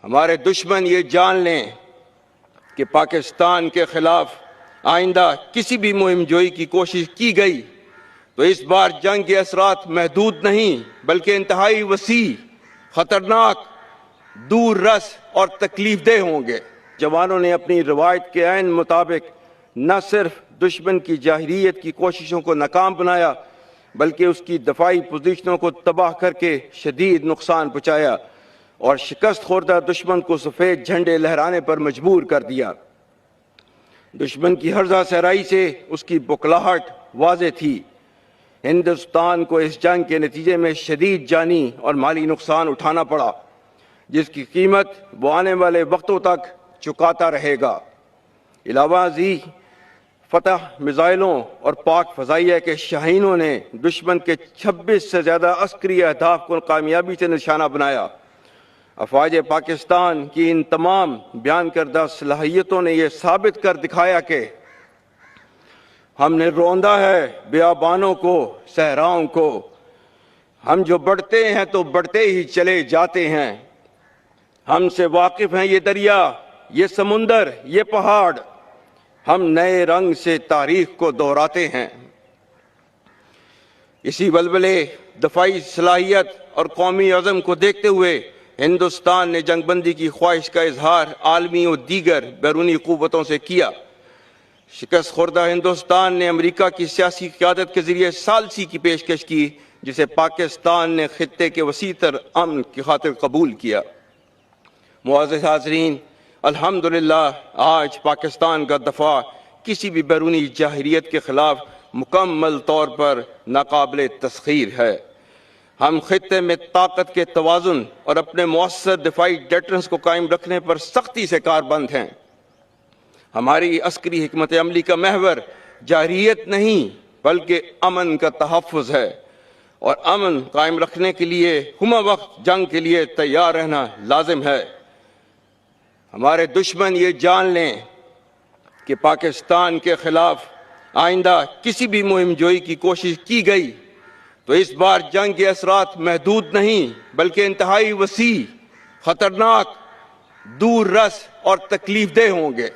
ہمارے دشمن یہ جان لیں کہ پاکستان کے خلاف آئندہ کسی بھی مہم جوئی کی کوشش کی گئی تو اس بار جنگ کے اثرات محدود نہیں بلکہ انتہائی وسیع، خطرناک، دور رس اور تکلیف دہ ہوں گے۔ جوانوں نے اپنی روایت کے عین مطابق نہ صرف دشمن کی جارحیت کی کوششوں کو ناکام بنایا بلکہ اس کی دفاعی پوزیشنوں کو تباہ کر کے شدید نقصان پہنچایا اور شکست خوردہ دشمن کو سفید جھنڈے لہرانے پر مجبور کر دیا۔ دشمن کی ہرزہ صحرائی سے اس کی بکلاہٹ واضح تھی۔ ہندوستان کو اس جنگ کے نتیجے میں شدید جانی اور مالی نقصان اٹھانا پڑا، جس کی قیمت وہ آنے والے وقتوں تک چکاتا رہے گا۔ علاوہ ازیں فتح میزائلوں اور پاک فضائیہ کے شاہینوں نے دشمن کے 26 سے زیادہ عسکری اہداف کو کامیابی سے نشانہ بنایا۔ افواج پاکستان کی ان تمام بیان کردہ صلاحیتوں نے یہ ثابت کر دکھایا کہ ہم نے روندا ہے بیابانوں کو، صحراؤں کو۔ ہم جو بڑھتے ہیں تو بڑھتے ہی چلے جاتے ہیں۔ ہم سے واقف ہیں یہ دریا، یہ سمندر، یہ پہاڑ۔ ہم نئے رنگ سے تاریخ کو دہراتے ہیں۔ اسی ولولے، دفاعی صلاحیت اور قومی عزم کو دیکھتے ہوئے ہندوستان نے جنگ بندی کی خواہش کا اظہار عالمی اور دیگر بیرونی قوتوں سے کیا۔ شکست خوردہ ہندوستان نے امریکہ کی سیاسی قیادت کے ذریعے ثالثی کی پیشکش کی، جسے پاکستان نے خطے کے وسیع تر امن کی خاطر قبول کیا۔ معزز حاضرین، الحمدللہ آج پاکستان کا دفاع کسی بھی بیرونی جارحیت کے خلاف مکمل طور پر ناقابل تسخیر ہے۔ ہم خطے میں طاقت کے توازن اور اپنے مؤثر دفاعی ڈیٹرنس کو قائم رکھنے پر سختی سے کاربند ہیں۔ ہماری عسکری حکمت عملی کا محور جارحیت نہیں بلکہ امن کا تحفظ ہے، اور امن قائم رکھنے کے لیے ہمہ وقت جنگ کے لیے تیار رہنا لازم ہے۔ ہمارے دشمن یہ جان لیں کہ پاکستان کے خلاف آئندہ کسی بھی مہم جوئی کی کوشش کی گئی تو اس بار جنگ کے اثرات محدود نہیں بلکہ انتہائی وسیع، خطرناک، دور رس اور تکلیف دہ ہوں گے۔